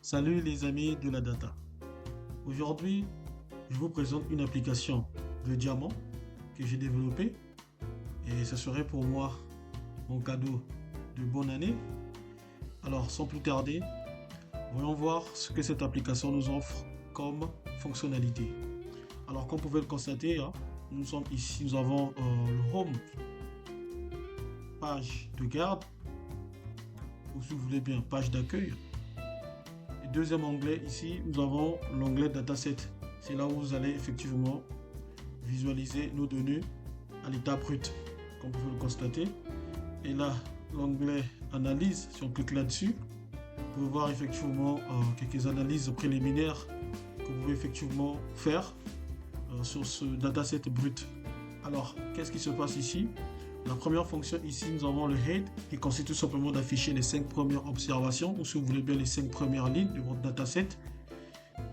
Salut les amis de la data. Aujourd'hui, je vous présente une application de diamant que j'ai développée et ce serait pour moi mon cadeau de bonne année. Alors, sans plus tarder, voyons voir ce que cette application nous offre comme fonctionnalité. Alors, comme vous pouvez le constater, hein, nous sommes ici, nous avons le home, page de garde, ou si vous voulez bien, page d'accueil. Et deuxième onglet ici, nous avons l'onglet dataset. C'est là où vous allez effectivement visualiser nos données à l'état brut, comme vous pouvez le constater. Et là, l'onglet analyse, si on clique là-dessus, vous pouvez voir effectivement quelques analyses préliminaires que vous pouvez effectivement faire sur ce dataset brut. Alors, qu'est-ce qui se passe ici? La première fonction ici, nous avons le head qui consiste tout simplement d'afficher les 5 premières observations ou si vous voulez bien les 5 premières lignes de votre dataset.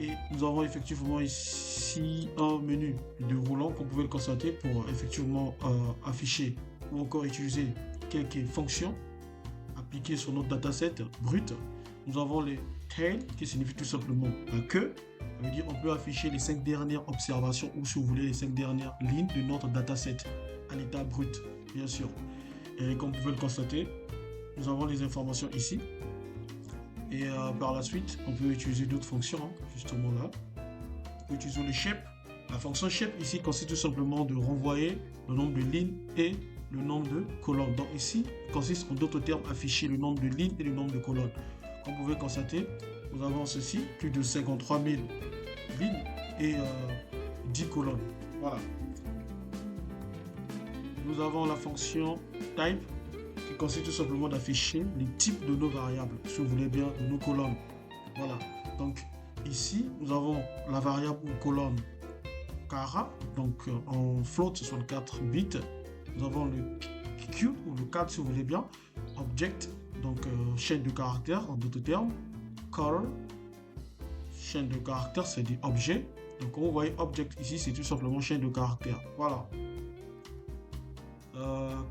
Et nous avons effectivement ici un menu déroulant, comme vous pouvez le constater, pour effectivement afficher ou encore utiliser quelques fonctions appliquées sur notre dataset brut. Nous avons les tail qui signifie tout simplement la queue. Ça veut dire on peut afficher les 5 dernières observations ou si vous voulez les 5 dernières lignes de notre dataset à l'état brut, bien sûr. Et comme vous pouvez le constater, nous avons les informations ici. Et par la suite, on peut utiliser d'autres fonctions, hein, justement là. On peut utiliser le shape. La fonction shape ici consiste tout simplement de renvoyer le nombre de lignes et le nombre de colonnes. Donc ici, consiste en d'autres termes afficher le nombre de lignes et le nombre de colonnes. Comme vous pouvez constater, nous avons ceci, plus de 53 000 lignes et 10 colonnes. Voilà. Nous avons la fonction type qui consiste tout simplement d'afficher les types de nos variables, si vous voulez bien, de nos colonnes. Voilà. Donc ici, nous avons la variable ou colonne cara, donc en float 64 bits. Nous avons le Q ou le cadre, si vous voulez bien, object, donc chaîne de caractères en d'autres termes, color, chaîne de caractères, c'est des objets. Donc comme vous voyez, object ici, c'est tout simplement chaîne de caractères. Voilà.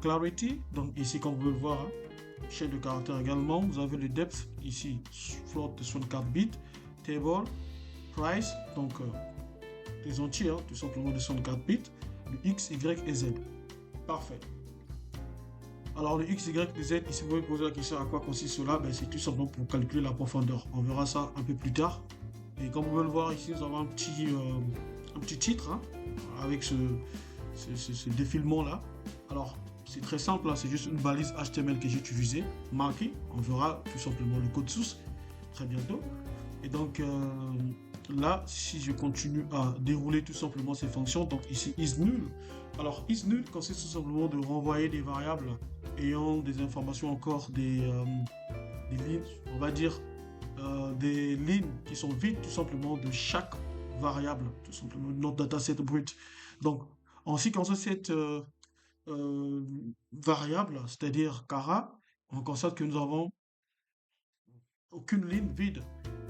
Clarity, donc ici comme vous pouvez le voir, hein, chaîne de caractères également. Vous avez le depth ici, float de 64 bits, table, price, donc des entiers, hein, tout simplement de 64 bits, le X, Y et Z. Parfait. Alors le X, Y et Z, ici vous pouvez poser la question à quoi consiste cela, ben, c'est tout simplement pour calculer la profondeur. On verra ça un peu plus tard. Et comme vous pouvez le voir ici, nous avons un petit titre, hein, avec ce défilement là. Alors, c'est très simple, hein, c'est juste une balise HTML que j'ai utilisée, marquée. On verra tout simplement le code source très bientôt. Et donc, là, si je continue à dérouler tout simplement ces fonctions, donc ici, isNull. Alors, isNull consiste tout simplement de renvoyer des variables ayant des informations encore des lignes, on va dire, des lignes qui sont vides tout simplement de chaque variable, tout simplement notre dataset brut. Donc, en ce qui concerne cette variable, c'est-à-dire cara, on constate que nous avons aucune ligne vide.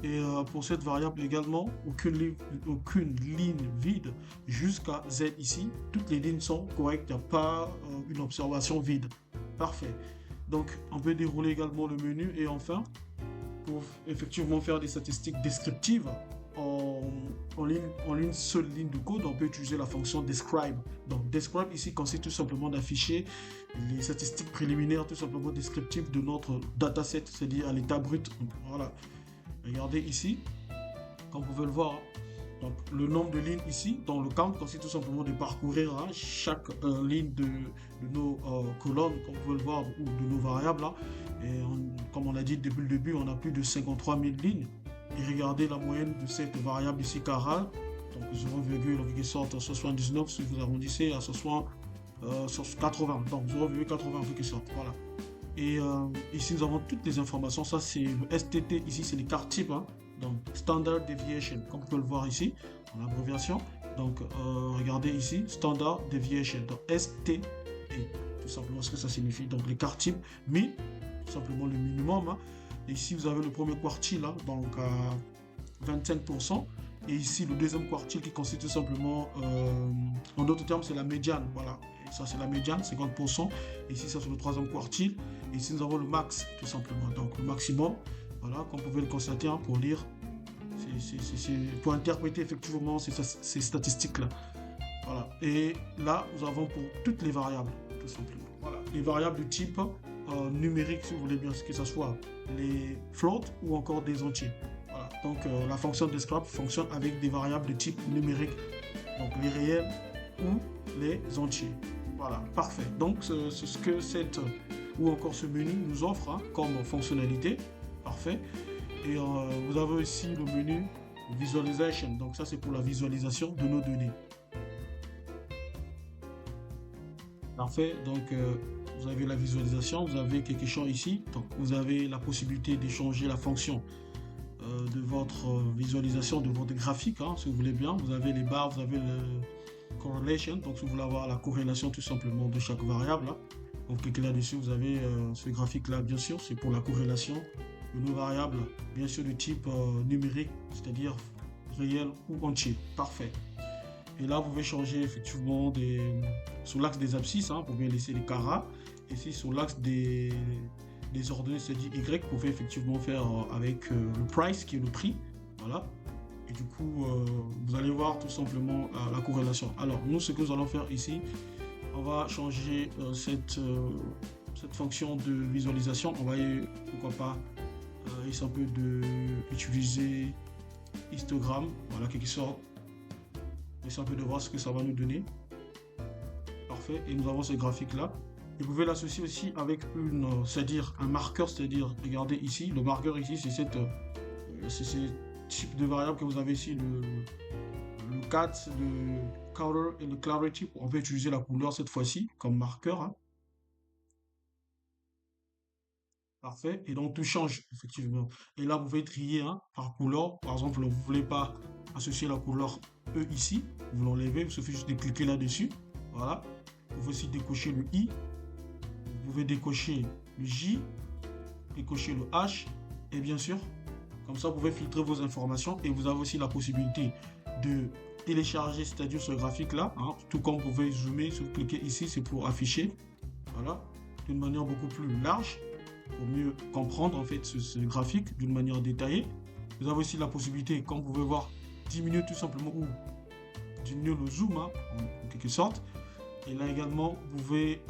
Et pour cette variable également, aucune ligne vide jusqu'à Z ici. Toutes les lignes sont correctes, il n'y a pas une observation vide. Parfait. Donc, on peut dérouler également le menu et enfin, pour effectivement faire des statistiques descriptives en une seule ligne de code, on peut utiliser la fonction describe. Donc describe ici consiste tout simplement d'afficher les statistiques préliminaires tout simplement descriptives de notre dataset, c'est-à-dire à l'état brut. Voilà. Regardez ici, comme vous pouvez le voir. Donc le nombre de lignes ici, dans le count, consiste tout simplement de parcourir chaque ligne de nos colonnes, comme vous pouvez le voir, ou de nos variables là. Et comme on l'a dit depuis le début, on a plus de 53 000 lignes. Et regardez la moyenne de cette variable ici cara, donc 0,79 si vous arrondissez à 80, donc 0,80 en quelque sorte, voilà. Et ici nous avons toutes les informations, ça c'est le STT, ici c'est les cartes types, hein, donc Standard Deviation, comme vous pouvez le voir ici, en abréviation, donc regardez ici, Standard Deviation, donc STT, tout simplement ce que ça signifie, donc les cartes types, mais tout simplement le minimum, hein. Et ici, vous avez le premier quartile, là, donc à 25%. Et ici, le deuxième quartile qui consiste tout simplement, en d'autres termes, c'est la médiane. Voilà, et ça, c'est la médiane, 50%. Et ici, ça, c'est le troisième quartile. Et ici, nous avons le max, tout simplement. Donc, le maximum, Voilà, comme vous pouvez le constater, hein, pour lire, pour interpréter effectivement ces statistiques-là. Voilà. Et là, nous avons pour toutes les variables, tout simplement. Voilà. Les variables de type numérique, si vous voulez bien, que ce soit les floats ou encore des entiers. Voilà. Donc, la fonction describe fonctionne avec des variables de type numérique, donc les réels ou les entiers. Voilà, parfait. Donc, c'est ce que ou encore ce menu nous offre, hein, comme fonctionnalité. Parfait. Et vous avez aussi le menu Visualization. Donc, ça, c'est pour la visualisation de nos données. Parfait. Donc, vous avez la visualisation, vous avez quelque chose ici. Donc, vous avez la possibilité d'échanger la fonction de votre visualisation, de votre graphique, hein, si vous voulez bien. Vous avez les barres, vous avez le correlation. Donc, si vous voulez avoir la corrélation tout simplement de chaque variable, hein. Donc, cliquez là-dessus, vous avez ce graphique-là, bien sûr, c'est pour la corrélation de nos variables, bien sûr, de type numérique, c'est-à-dire réel ou entier. Parfait. Et là, vous pouvez changer effectivement sur l'axe des abscisses, hein, vous pouvez laisser les carats. Et ici, sur l'axe des ordonnées, c'est-à-dire Y, vous pouvez effectivement faire avec le price, qui est le prix. Voilà. Et du coup, vous allez voir tout simplement la corrélation. Alors, nous, ce que nous allons faire ici, on va changer cette fonction de visualisation. On va, pourquoi pas, essayer un peu d'utiliser histogramme, voilà, quelque sorte. Essayer un peu de voir ce que ça va nous donner. Parfait. Et nous avons ce graphique-là. Et vous pouvez l'associer aussi avec c'est-à-dire un marqueur, c'est-à-dire, regardez ici, le marqueur ici, c'est ce type de variable que vous avez ici, le cat, le color et le clarity. On peut utiliser la couleur cette fois-ci comme marqueur, hein. Parfait. Et donc tout change effectivement. Et là, vous pouvez trier, hein, par couleur. Par exemple, vous ne voulez pas associer la couleur E ici. Vous l'enlevez. Il suffit juste de cliquer là-dessus. Voilà. Vous pouvez aussi décocher le I. Vous pouvez décocher le J. Décocher le H. Et bien sûr, comme ça, vous pouvez filtrer vos informations. Et vous avez aussi la possibilité de télécharger, c'est-à-dire ce graphique-là, hein. Tout comme vous pouvez zoomer, si vous cliquez ici, c'est pour afficher. Voilà. D'une manière beaucoup plus large, pour mieux comprendre en fait ce graphique d'une manière détaillée. Vous avez aussi la possibilité, comme vous pouvez voir, diminuer tout simplement ou diminuer le zoom, hein, en quelque sorte. Et là également, vous pouvez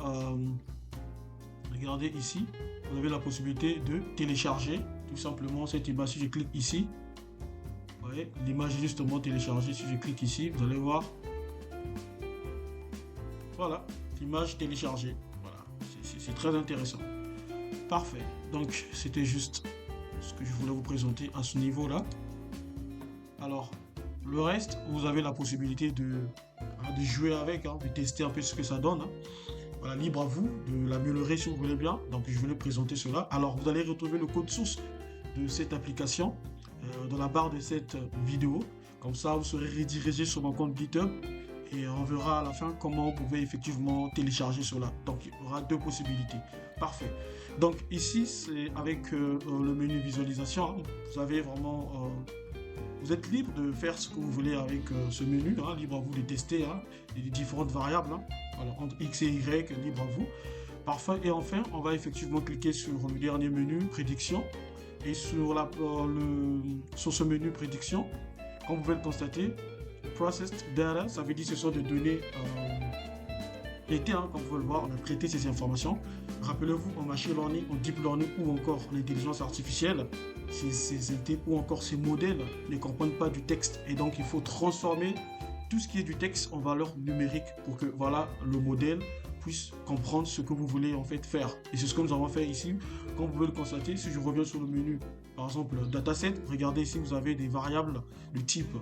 regarder ici, vous avez la possibilité de télécharger tout simplement cette image. Si je clique ici, vous voyez, l'image est justement téléchargée. Si je clique ici, vous allez voir, voilà, l'image téléchargée. Voilà, c'est très intéressant. Parfait. Donc, c'était juste ce que je voulais vous présenter à ce niveau-là. Alors, le reste, vous avez la possibilité de jouer avec, hein, de tester un peu ce que ça donne, hein. Voilà, libre à vous de l'améliorer si vous voulez bien. Donc, je voulais présenter cela. Alors, vous allez retrouver le code source de cette application dans la barre de cette vidéo. Comme ça, vous serez redirigé sur mon compte GitHub. Et on verra à la fin comment vous pouvez effectivement télécharger cela. Donc, il y aura deux possibilités. Parfait. Donc, ici, c'est avec le menu visualisation. Hein. Vous avez vraiment... vous êtes libre de faire ce que vous voulez avec ce menu. Hein. Libre à vous de tester, hein, les différentes variables. Hein. Voilà, entre X et Y, libre à vous. Parfait. Et enfin, on va effectivement cliquer sur le dernier menu, prédiction. Et sur ce menu prédiction, comme vous pouvez le constater, Processed Data, ça veut dire que ce sont des données traitées, hein, comme vous pouvez le voir, on a traité ces informations. Rappelez-vous, en machine learning, en deep learning ou encore en intelligence artificielle, ou encore ces modèles ne comprennent pas du texte. Et donc, il faut transformer tout ce qui est du texte en valeur numérique pour que voilà, le modèle puisse comprendre ce que vous voulez en fait faire. Et c'est ce que nous avons fait ici. Comme vous pouvez le constater, si je reviens sur le menu, par exemple, dataset, regardez ici, vous avez des variables de type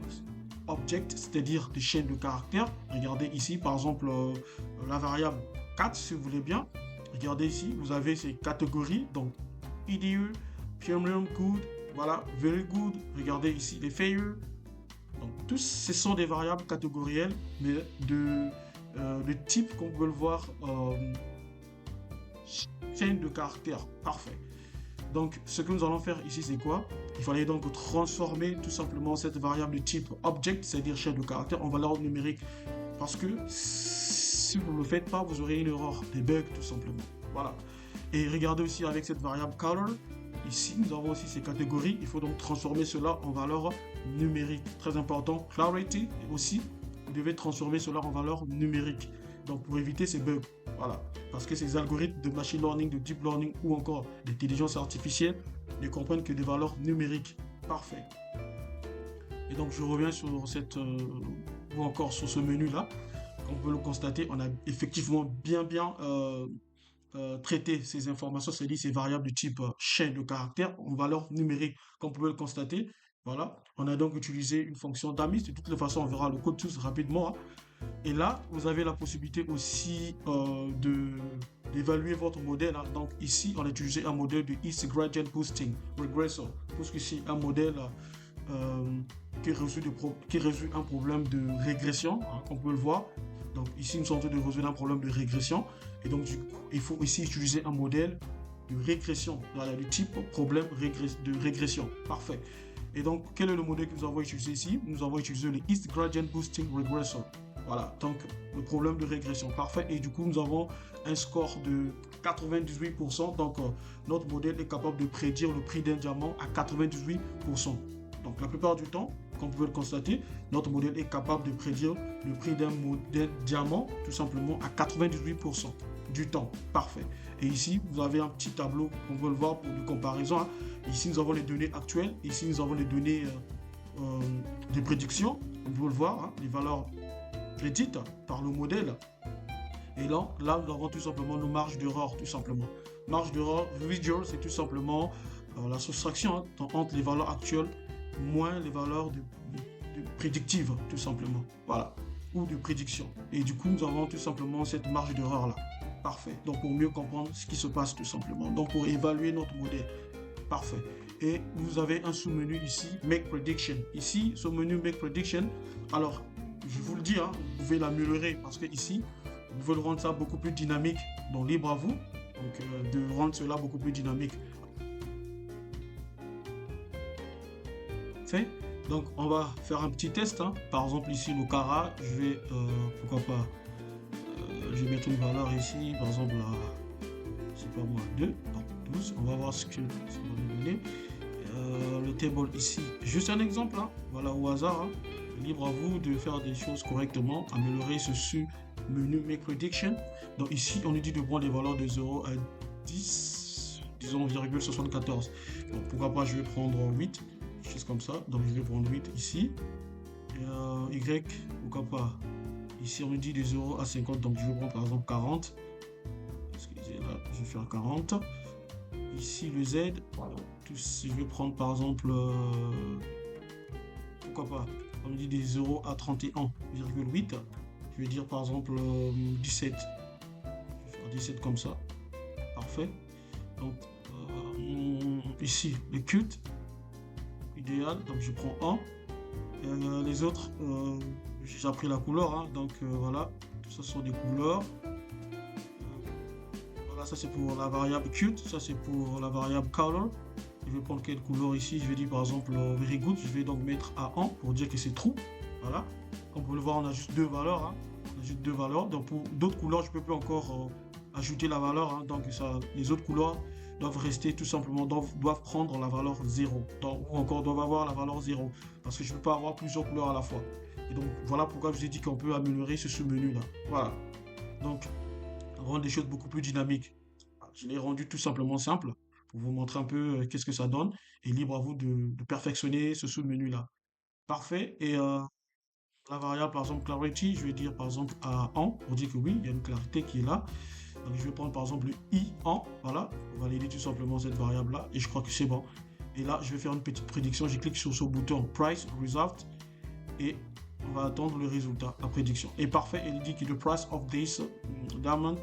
object, c'est-à-dire des chaînes de caractères. Regardez ici, par exemple, la variable 4, si vous voulez bien. Regardez ici, vous avez ces catégories, donc EDU, Premium, Good, voilà, Very Good. Regardez ici les failures. Donc, tous ce sont des variables catégorielles, mais de type, comme vous pouvez le voir, chaîne de caractères. Parfait. Donc, ce que nous allons faire ici, c'est quoi? Il fallait donc transformer tout simplement cette variable de type object, c'est-à-dire chaîne de caractères, en valeur numérique. Parce que si vous ne le faites pas, vous aurez une erreur, des bugs tout simplement. Voilà. Et regardez aussi avec cette variable color, ici, nous avons aussi ces catégories. Il faut donc transformer cela en valeur numérique. Très important. Clarity aussi. Vous devez transformer cela en valeur numérique. Donc, pour éviter ces bugs. Voilà. Parce que ces algorithmes de machine learning, de deep learning ou encore d'intelligence artificielle ne comprennent que des valeurs numériques. Parfait. Et donc, je reviens sur ou encore sur ce menu-là. Comme vous pouvez le constater, on a effectivement bien traiter ces informations, c'est-à-dire ces variables de type chaîne de caractères en valeur numérique, comme vous pouvez le constater. Voilà, on a donc utilisé une fonction d'AMIS. De toutes les façons, on verra le code tous rapidement, hein. Et là, vous avez la possibilité aussi d'évaluer votre modèle, hein. Donc ici, on a utilisé un modèle de East Gradient Boosting Regressor, parce que c'est un modèle qui résout un problème de régression, hein, comme on peut le voir. Donc ici, nous sommes en train de résoudre un problème de régression. Et donc, du coup, il faut ici utiliser un modèle de régression. Voilà, le type problème de régression. Parfait. Et donc, quel est le modèle que nous avons utilisé ici? Nous avons utilisé le East Gradient Boosting Regressor. Voilà, donc le problème de régression. Parfait. Et du coup, nous avons un score de 98%. Donc, notre modèle est capable de prédire le prix d'un diamant à 98%. Donc, la plupart du temps, comme vous pouvez le constater, notre modèle est capable de prédire le prix d'un diamant tout simplement à 98% du temps. Parfait. Et ici, vous avez un petit tableau, on peut le voir pour de comparaison, hein. Ici, nous avons les données actuelles. Ici, nous avons les données des prédictions. On peut le voir, hein, les valeurs prédites par le modèle. Et là, nous avons tout simplement nos marges d'erreur, tout simplement. Marge d'erreur, residual, c'est tout simplement la soustraction, hein, entre les valeurs actuelles moins les valeurs de prédictives, tout simplement. Voilà. Ou de prédiction. Et du coup, nous avons tout simplement cette marge d'erreur là. Parfait. Donc, pour mieux comprendre ce qui se passe, tout simplement. Donc, pour évaluer notre modèle. Parfait. Et vous avez un sous-menu ici, Make Prediction. Ici, ce menu Make Prediction, alors, je vous le dis, hein, vous pouvez l'améliorer parce que ici, vous pouvez le rendre ça beaucoup plus dynamique. Donc, libre à vous. Donc, de rendre cela beaucoup plus dynamique. Fait. Donc, on va faire un petit test, hein. Par exemple, ici, le Cara, je vais, pourquoi pas, je vais mettre une valeur ici, par exemple, à, je sais pas moi, 2, donc 12. On va voir ce que ça va nous donner. Le table ici, juste un exemple, hein. Voilà, au hasard, hein. Libre à vous de faire des choses correctement, améliorer ce menu Make Prediction. Donc, ici, on nous dit de prendre les valeurs de 0 à 10, disons 0,74. Donc, pourquoi pas, je vais prendre 8. Chose comme ça, donc je vais prendre 8 ici, et Y, pourquoi pas, ici on me dit de 0 à 50, donc je vais prendre par exemple 40, excusez là, je vais faire 40, ici le Z, je vais prendre par exemple, pourquoi pas, on me dit de 0 à 31,8, je vais dire par exemple 17, je vais faire 17 comme ça, parfait, donc ici le cut, idéal, donc je prends 1. Les autres, j'ai pris la couleur, hein, donc voilà, tout ça sont des couleurs. Voilà, ça c'est pour la variable cut, ça c'est pour la variable color. Je vais prendre quelle couleur ici, je vais dire par exemple very good, je vais donc mettre à 1 pour dire que c'est true. Voilà, comme vous pouvez le voir, on a juste deux valeurs, hein. On a juste deux valeurs, donc pour d'autres couleurs, je ne peux plus encore ajouter la valeur, hein, donc ça, les autres couleurs doivent rester tout simplement, doivent prendre la valeur 0, ou encore doivent avoir la valeur 0, parce que je ne peux pas avoir plusieurs couleurs à la fois. Et donc voilà pourquoi je vous ai dit qu'on peut améliorer ce sous-menu là. Voilà, donc rendre les choses beaucoup plus dynamiques. Je l'ai rendu tout simplement simple pour vous montrer un peu qu'est-ce que ça donne, et libre à vous de perfectionner ce sous-menu là. Parfait. Et la variable par exemple clarity, je vais dire par exemple à 1 pour dire que oui, il y a une clarité qui est là. Donc je vais prendre par exemple le i en, voilà, on va valider tout simplement cette variable là, et je crois que c'est bon. Et là, je vais faire une petite prédiction, je clique sur ce bouton Price Result, et on va attendre le résultat, la prédiction. Et parfait, il dit que the price of this diamond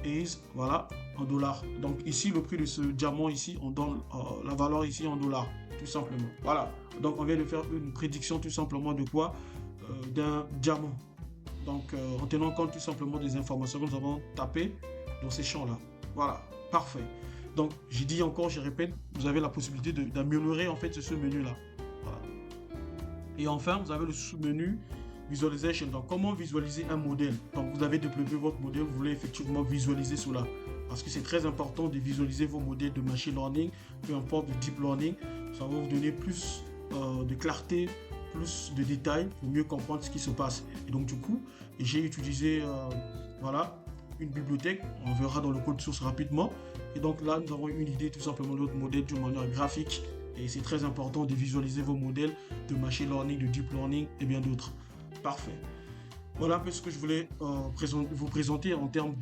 is, voilà, en dollars. Donc ici, le prix de ce diamant ici, on donne la valeur ici en dollars, tout simplement. Voilà, donc on vient de faire une prédiction tout simplement de quoi? D'un diamant. Donc en tenant compte tout simplement des informations que nous avons tapées dans ces champs-là. Voilà, parfait. Donc, j'ai dit encore, je répète, vous avez la possibilité d'améliorer en fait ce sous-menu-là. Voilà. Et enfin, vous avez le sous-menu Visualization. Donc, comment visualiser un modèle? Donc, vous avez développé votre modèle, vous voulez effectivement visualiser cela. parce que c'est très important de visualiser vos modèles de machine learning, peu importe de deep learning. Ça va vous donner plus de clarté, plus de détails pour mieux comprendre ce qui se passe. Et donc du coup, j'ai utilisé voilà, une bibliothèque. On verra dans le code source rapidement. Et donc là, nous avons une idée tout simplement de notre modèle d'une manière graphique. Et c'est très important de visualiser vos modèles de machine learning, de deep learning et bien d'autres. Parfait. Voilà un peu ce que je voulais vous présenter en termes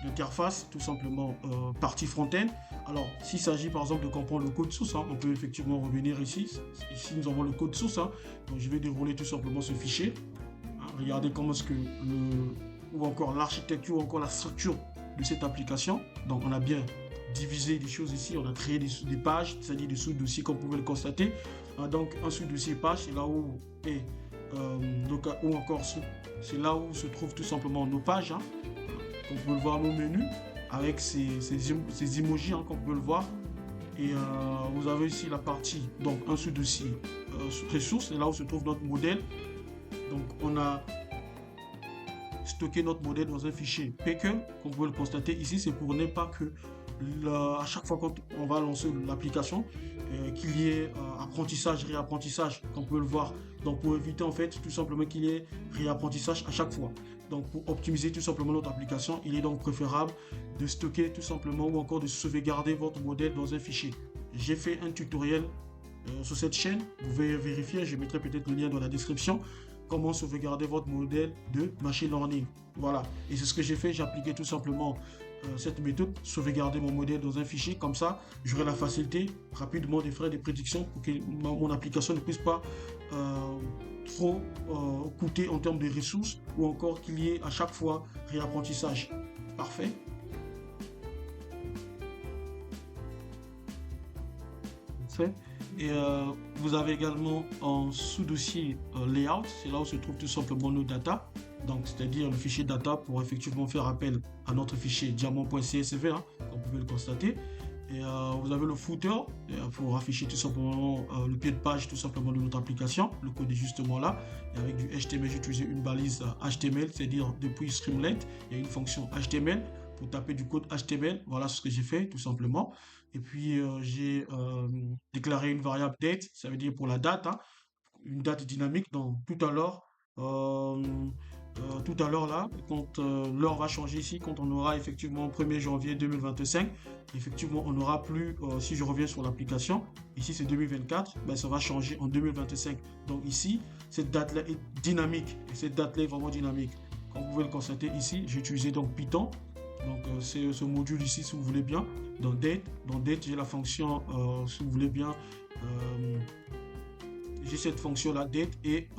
d'interface, tout simplement partie front-end. Alors, s'il s'agit par exemple de comprendre le code source, on peut effectivement revenir ici. Ici, nous avons le code source. Donc, je vais dérouler tout simplement ce fichier. Regardez comment est-ce que ou encore l'architecture, ou encore la structure de cette application. Donc, on a bien diviser des choses ici, on a créé des pages, c'est-à-dire des sous-dossiers comme vous pouvez le constater. Donc un sous-dossier page, c'est là où est ou encore c'est là où se trouvent tout simplement nos pages. Comme vous pouvez le voir, nos menus avec ces emojis, comme vous pouvez le voir. Et vous avez ici la partie, donc un sous-dossier ressources, c'est là où se trouve notre modèle. Donc on a stocké notre modèle dans un fichier Pickle, comme vous pouvez le constater ici, c'est pour ne pas que à chaque fois quand on va lancer l'application, qu'il y ait apprentissage, réapprentissage, comme vous pouvez le voir. Donc pour éviter en fait tout simplement qu'il y ait réapprentissage à chaque fois. Donc pour optimiser tout simplement notre application, il est donc préférable de stocker tout simplement ou encore de sauvegarder votre modèle dans un fichier. J'ai fait un tutoriel sur cette chaîne, vous pouvez vérifier, je mettrai peut-être le lien dans la description, comment sauvegarder votre modèle de machine learning. Voilà, et c'est ce que j'ai fait, j'ai appliqué tout simplement cette méthode, sauvegarder mon modèle dans un fichier, comme ça j'aurai la facilité rapidement de faire des prédictions pour que mon application ne puisse pas trop coûter en termes de ressources ou encore qu'il y ait à chaque fois réapprentissage. Parfait. Et vous avez également un sous-dossier layout, c'est là où se trouve tout simplement nos data. Donc, c'est-à-dire le fichier data pour effectivement faire appel à notre fichier diamant.csv, comme vous pouvez le constater. Et vous avez le footer pour afficher tout simplement le pied de page tout simplement de notre application. Le code est justement là. Et avec du HTML, j'ai utilisé une balise HTML, c'est-à-dire depuis Streamlit, il y a une fonction HTML pour taper du code HTML. Voilà ce que j'ai fait tout simplement. Et puis j'ai déclaré une variable date, ça veut dire pour la date, une date dynamique. Donc tout à l'heure là, quand l'heure va changer ici, quand on aura effectivement 1er janvier 2025, effectivement on n'aura plus, si je reviens sur l'application, ici c'est 2024, ben, ça va changer en 2025. Donc ici, cette date-là est dynamique, et cette date-là est vraiment dynamique. Comme vous pouvez le constater ici, j'ai utilisé donc Python, donc c'est ce module ici si vous voulez bien. Dans date j'ai la fonction, si vous voulez bien, j'ai cette fonction là date et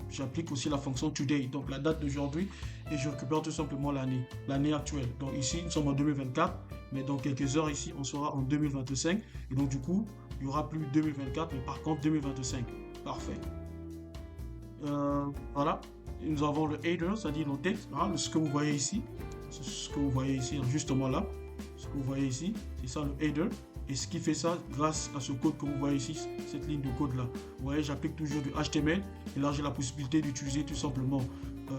j'applique aussi la fonction today, donc la date d'aujourd'hui, et je récupère tout simplement l'année actuelle. Donc ici nous sommes en 2024, mais dans quelques heures ici on sera en 2025, et donc du coup il n'y aura plus 2024 mais par contre 2025. Parfait. Voilà, et nous avons le header, c'est-à-dire nos textes, ce que vous voyez ici, justement là, ce que vous voyez ici, c'est ça le header. Et ce qui fait ça, grâce à ce code que vous voyez ici, cette ligne de code là. Vous voyez, j'applique toujours du HTML. Et là, j'ai la possibilité d'utiliser tout simplement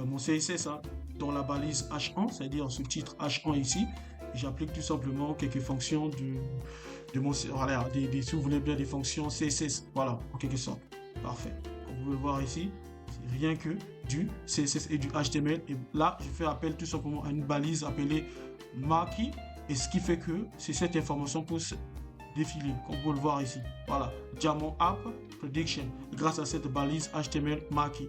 mon CSS dans la balise H1, c'est-à-dire ce titre H1 ici. J'applique tout simplement quelques fonctions de mon... Voilà, si vous voulez bien, des fonctions CSS. Voilà, en quelque sorte. Parfait. Comme vous pouvez le voir ici, c'est rien que du CSS et du HTML. Et là, je fais appel tout simplement à une balise appelée Marquee. Et ce qui fait que c'est cette information pour défiler, comme vous pouvez le voir ici. Voilà, Diamond App Prediction, grâce à cette balise HTML Marquee.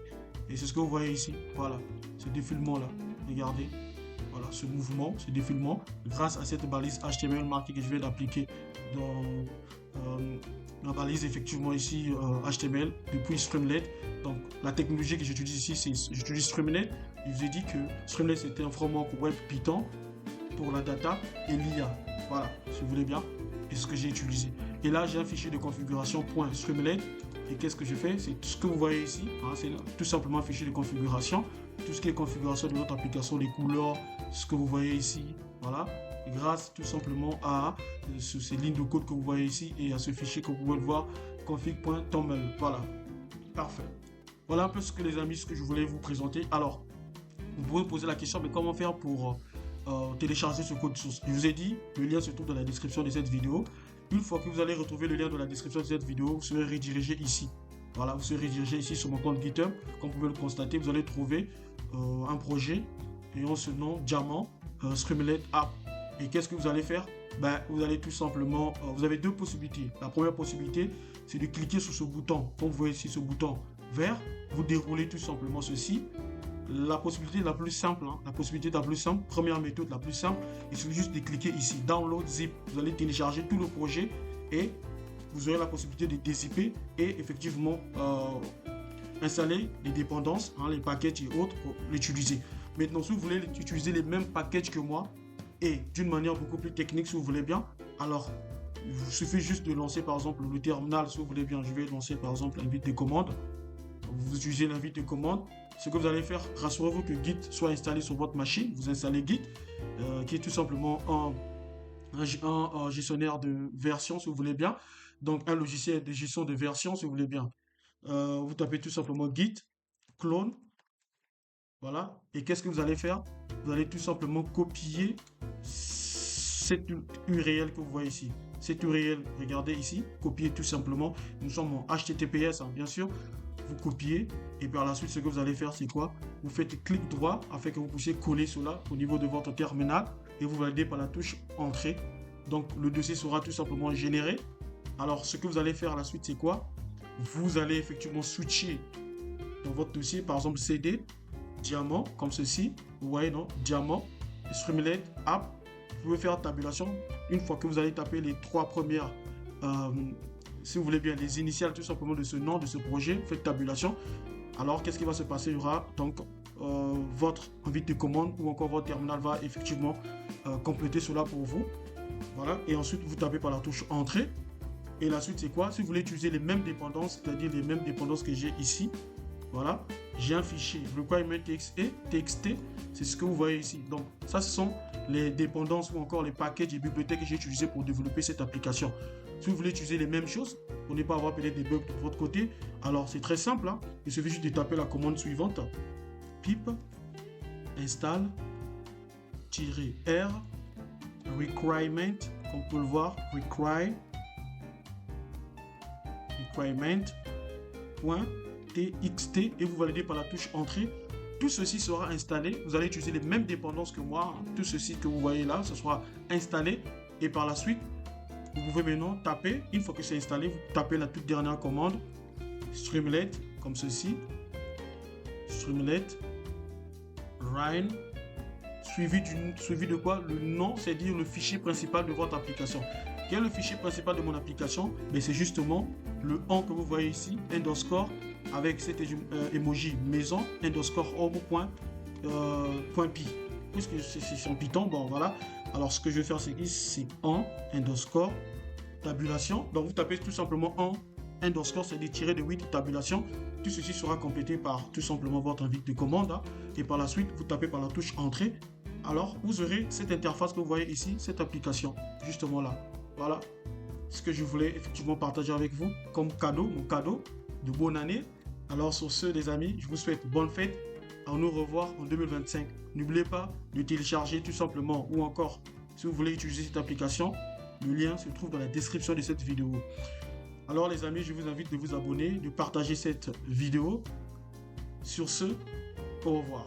Et c'est ce que vous voyez ici. Voilà, ce défilement-là. Regardez. Voilà, ce mouvement, ce défilement, grâce à cette balise HTML Marquee que je viens d'appliquer dans la balise, effectivement, ici, HTML, depuis Streamlit. Donc, la technologie que j'utilise ici, c'est j'utilise Streamlit. Je vous ai dit que Streamlit, c'était un framework web Python pour la data et l'IA. Voilà, si vous voulez bien, et ce que j'ai utilisé. Et là, j'ai un fichier de configuration .streamlit. Et qu'est-ce que je fais? C'est tout ce que vous voyez ici. C'est tout simplement un fichier de configuration. Tout ce qui est configuration de notre application, les couleurs, ce que vous voyez ici. Voilà. Et grâce tout simplement à ces lignes de code que vous voyez ici et à ce fichier que vous pouvez le voir, config.toml. Voilà. Parfait. Voilà un peu ce que les amis, ce que je voulais vous présenter. Alors, vous pouvez me poser la question, mais comment faire pour télécharger ce code source. Je vous ai dit, le lien se trouve dans la description de cette vidéo. Une fois que vous allez retrouver le lien dans la description de cette vidéo, vous serez redirigé ici. Voilà, vous serez redirigé ici sur mon compte GitHub. Comme vous pouvez le constater, vous allez trouver un projet ayant ce nom Diamant Streamlit App. Et qu'est-ce que vous allez faire? Vous allez tout simplement, vous avez deux possibilités. La première possibilité, c'est de cliquer sur ce bouton. Comme vous voyez ici, ce bouton vert, vous déroulez tout simplement ceci. La possibilité la plus simple, première méthode la plus simple, il suffit juste de cliquer ici, Download Zip. Vous allez télécharger tout le projet et vous aurez la possibilité de dézipper et effectivement installer les dépendances, les packages et autres pour l'utiliser. Maintenant, si vous voulez utiliser les mêmes packages que moi et d'une manière beaucoup plus technique, si vous voulez bien, alors il vous suffit juste de lancer par exemple le terminal. Si vous voulez bien, je vais lancer par exemple l'invite de commande. Vous utilisez l'invite de commande. Ce que vous allez faire, rassurez-vous que Git soit installé sur votre machine. Vous installez Git, qui est tout simplement un gestionnaire de version, si vous voulez bien. Donc, un logiciel de gestion de version, si vous voulez bien. Vous tapez tout simplement Git, clone. Voilà. Et qu'est-ce que vous allez faire? Vous allez tout simplement copier cette URL que vous voyez ici. Cette URL, regardez ici, copier tout simplement. Nous sommes en HTTPS, bien sûr. Vous copiez et par la suite ce que vous allez faire c'est quoi? Vous faites clic droit afin que vous puissiez coller cela au niveau de votre terminal et vous validez par la touche entrée. Donc le dossier sera tout simplement généré. Alors ce que vous allez faire à la suite c'est quoi? Vous allez effectivement switcher dans votre dossier, par exemple CD Diamant comme ceci, vous voyez, non, Diamant Streamlit App. Vous pouvez faire tabulation une fois que vous allez taper les trois premières si vous voulez bien, les initiales tout simplement de ce nom, de ce projet, faites tabulation. Alors, qu'est-ce qui va se passer? Il y aura donc votre invite de commande ou encore votre terminal va effectivement compléter cela pour vous. Voilà. Et ensuite, vous tapez par la touche Entrée. Et la suite, c'est quoi? Si vous voulez utiliser les mêmes dépendances, c'est-à-dire les mêmes dépendances que j'ai ici, voilà, j'ai un fichier requirement.txt, c'est ce que vous voyez ici. Donc, ça, ce sont les dépendances ou encore les packages et bibliothèques que j'ai utilisés pour développer cette application. Si vous voulez utiliser les mêmes choses, pour ne pas avoir peut-être des bugs de votre côté, alors c'est très simple. Il suffit juste de taper la commande suivante. Pip install -r requirement, comme on peut le voir, requirement.txt et vous validez par la touche entrée. Tout ceci sera installé. Vous allez utiliser les mêmes dépendances que moi. Tout ceci que vous voyez là, ce sera installé et par la suite, vous pouvez maintenant taper, une fois que c'est installé, vous tapez la toute dernière commande, Streamlit, comme ceci, Streamlit, Rhine, suivi de quoi? Le nom, c'est-à-dire le fichier principal de votre application. Quel est le fichier principal de mon application? Mais c'est justement le en que vous voyez ici, underscore, avec cet emoji maison, underscore home.py. Puisque c'est en Python, bon voilà. Alors ce que je vais faire, c'est en underscore tabulation. Donc vous tapez tout simplement en underscore, c'est-à-dire tiré de 8 tabulation. Tout ceci sera complété par tout simplement votre invite de commande. Et par la suite, vous tapez par la touche entrée. Alors vous aurez cette interface que vous voyez ici, cette application, justement là. Voilà ce que je voulais effectivement partager avec vous comme cadeau, mon cadeau de bonne année. Alors sur ce, les amis, je vous souhaite bonne fête. On nous revoit en 2025. N'oubliez pas de télécharger tout simplement ou encore si vous voulez utiliser cette application, le lien se trouve dans la description de cette vidéo. Alors les amis, je vous invite de vous abonner, de partager cette vidéo. Sur ce, au revoir.